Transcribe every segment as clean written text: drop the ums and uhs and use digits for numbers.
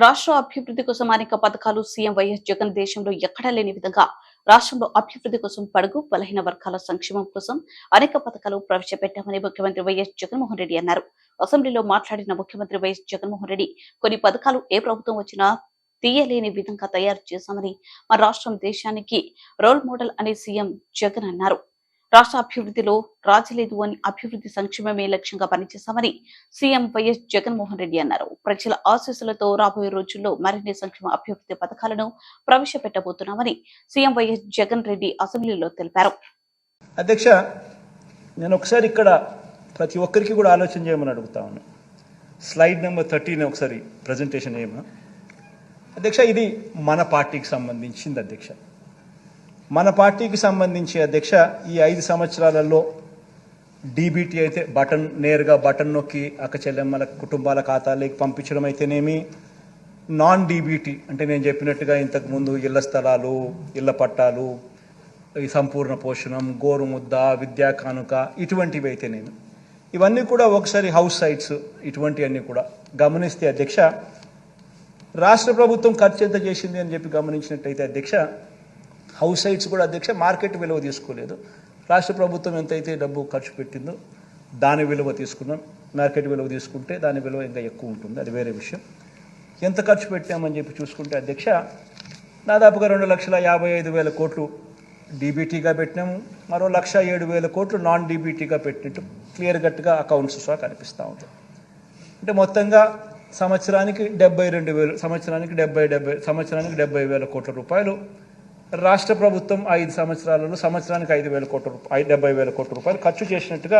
రాష్ట్ర అభివృద్ధి కోసం అనేక పథకాలు సీఎం వైఎస్ జగన్ దేశంలో ఎక్కడా లేని విధంగా రాష్ట్రంలో అభివృద్ధి కోసం బడుగు బలహీన వర్గాల సంక్షేమం కోసం అనేక పథకాలు ప్రవేశపెట్టామని ముఖ్యమంత్రి వైఎస్ జగన్మోహన్ రెడ్డి అన్నారు. అసెంబ్లీలో మాట్లాడిన ముఖ్యమంత్రి వైఎస్ జగన్మోహన్ రెడ్డి కొన్ని పథకాలు ఏ ప్రభుత్వం వచ్చినా తీయలేని విధంగా తయారు చేశామని, మన రాష్ట్రం దేశానికి రోల్ మోడల్ అని సీఎం జగన్ అన్నారు. రాష్ట్ర అభివృద్ధిలో రాజీ లేదు అని, అభివృద్ధి సంక్షేమమే లక్ష్యంగా పనిచేశామని సీఎం వైఎస్ జగన్మోహన్ రెడ్డి అన్నారు. ప్రజల ఆశీస్సులతో రాబోయే రోజుల్లో మరిన్ని సంక్షేమ అభివృద్ధి పథకాలను ప్రవేశపెట్టబోతున్నామని సీఎం వైఎస్ జగన్ రెడ్డి అసెంబ్లీలో తెలిపారు. అధ్యక్ష, నేను ఒకసారి ఇక్కడ ప్రతి ఒక్కరికి కూడా ఆలోచన చేయమని అడుగుతా ఉన్నాను. స్లైడ్ నెంబర్ 13 ఒకసారి ప్రజెంటేషన్ చేయమా. అధ్యక్ష, ఇది మన పార్టీకి సంబంధించింది. అధ్యక్ష, మన పార్టీకి సంబంధించి అధ్యక్ష, ఈ 5 సంవత్సరాలలో డీబీటీ అయితే నేరుగా బటన్ నొక్కి అక్క చెల్లెమ్మల కుటుంబాల ఖాతాలోకి పంపించడం అయితేనేమి, నాన్ డీబీటీ అంటే నేను చెప్పినట్టుగా ఇంతకుముందు ఇళ్ల స్థలాలు, ఇళ్ల పట్టాలు, ఈ సంపూర్ణ పోషణం, గోరుముద్ద, విద్యా కానుక, ఇటువంటివి అయితేనేమి, ఇవన్నీ కూడా ఒకసారి హౌస్ సైట్స్, ఇటువంటివన్నీ కూడా గమనిస్తే అధ్యక్ష, రాష్ట్ర ప్రభుత్వం ఖర్చు ఎంత చేసింది అని చెప్పి గమనించినట్టయితే అధ్యక్ష, హౌస్ సైట్స్ కూడా అధ్యక్ష మార్కెట్ విలువ తీసుకోలేదు. రాష్ట్ర ప్రభుత్వం ఎంతైతే డబ్బు ఖర్చు పెట్టిందో దాని విలువ తీసుకున్నాం. మార్కెట్ విలువ తీసుకుంటే దాని విలువ ఇంకా ఎక్కువ ఉంటుంది, అది వేరే విషయం. ఎంత ఖర్చు పెట్టామని చెప్పి చూసుకుంటే అధ్యక్ష, దాదాపుగా 2,55,000 కోట్లు డీబీటీగా పెట్టినాము. మరో 1,07,000 కోట్లు నాన్ డీబీటీగా పెట్టినట్టు క్లియర్ కట్గా అకౌంట్స్ సహా కనిపిస్తూ ఉంటుంది. అంటే మొత్తంగా సంవత్సరానికి 72,000, సంవత్సరానికి 70,000 కోట్ల రూపాయలు రాష్ట్ర ప్రభుత్వం 5 సంవత్సరాలలో సంవత్సరానికి 5,000 కోట్ల రూపాయలు, 70,000 కోట్ల రూపాయలు ఖర్చు చేసినట్టుగా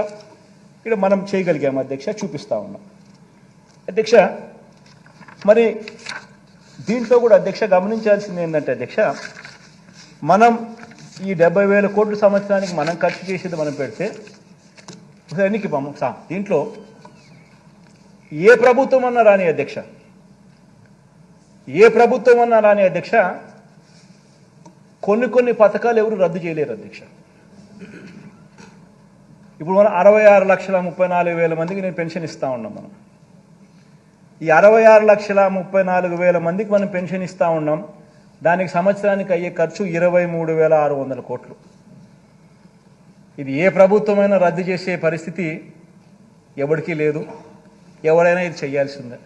ఇక్కడ మనం చేయగలిగాము అధ్యక్ష, చూపిస్తూ ఉన్నాం. అధ్యక్ష, మరి దీంట్లో కూడా అధ్యక్ష గమనించాల్సింది ఏంటంటే అధ్యక్ష, మనం ఈ 70,000 కోట్ల సంవత్సరానికి మనం ఖర్చు చేసేది మనం పెడితే ఎన్నికి దీంట్లో ఏ ప్రభుత్వం అన్నా రాని అధ్యక్ష, ఏ ప్రభుత్వం అన్నా రాని అధ్యక్ష, కొన్ని పథకాలు ఎవరు రద్దు చేయలేరు అధ్యక్ష. ఇప్పుడు మనం 66,34,000 మందికి నేను పెన్షన్ ఇస్తా ఉన్నాం. మనం ఈ 66,34,000 మందికి మనం పెన్షన్ ఇస్తా ఉన్నాం. దానికి సంవత్సరానికి అయ్యే ఖర్చు 23,600 కోట్లు. ఇది ఏ ప్రభుత్వమైనా రద్దు చేసే పరిస్థితి ఎవరికీ లేదు. ఎవరైనా ఇది చేయాల్సిందే.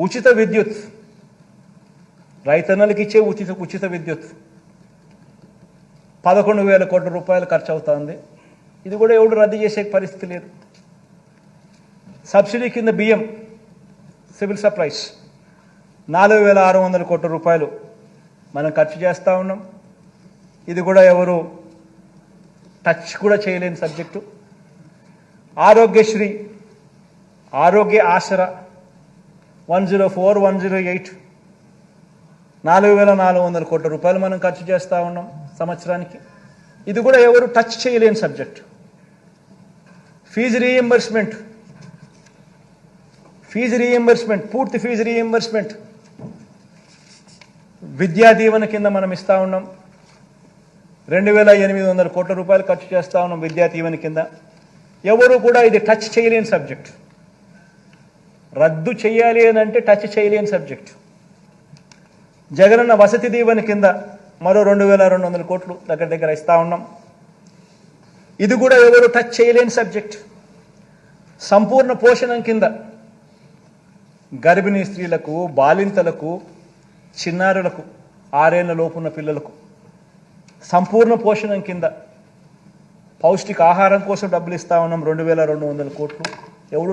ఉచిత విద్యుత్, రైతన్నలకి ఇచ్చే ఉచిత విద్యుత్ 11,000 కోట్ల రూపాయలు ఖర్చు అవుతుంది. ఇది కూడా ఎవడు రద్దు చేసే పరిస్థితి లేదు. సబ్సిడీ కింద బియ్యం, సివిల్ సప్లైస్ 4,600 కోట్ల రూపాయలు మనం ఖర్చు చేస్తూ ఉన్నాం. ఇది కూడా ఎవరు టచ్ కూడా చేయలేని సబ్జెక్టు. ఆరోగ్యశ్రీ, ఆరోగ్య ఆసరా 104, 108 4,400 కోట్ల రూపాయలు మనం ఖర్చు చేస్తూ ఉన్నాం సంవత్సరానికి. ఇది కూడా ఎవరు టచ్ చేయలేని సబ్జెక్ట్. ఫీజు రీఎంబర్స్మెంట్, పూర్తి ఫీజు రీఎంబర్స్మెంట్ విద్యా దీవెన కింద మనం ఇస్తూ ఉన్నాం. 2,800 కోట్ల రూపాయలు ఖర్చు చేస్తూ ఉన్నాం విద్యా దీవెన కింద. ఎవరు కూడా ఇది టచ్ చేయలేని సబ్జెక్ట్. రద్దు చేయాలి అని అంటే టచ్ చేయలేని సబ్జెక్ట్. జగనన్న వసతి దీవెన కింద మరో 2,200 కోట్లు దగ్గర ఇస్తూ ఉన్నాం. ఇది కూడా ఎవరు టచ్ చేయలేని సబ్జెక్ట్. సంపూర్ణ పోషణం కింద గర్భిణీ స్త్రీలకు, బాలింతలకు, చిన్నారులకు, 6 ఏళ్ల లోపున్న పిల్లలకు సంపూర్ణ పోషణం కింద పౌష్టిక ఆహారం కోసం డబ్బులు ఇస్తూ ఉన్నాం 2,200 కోట్లు. ఎవరు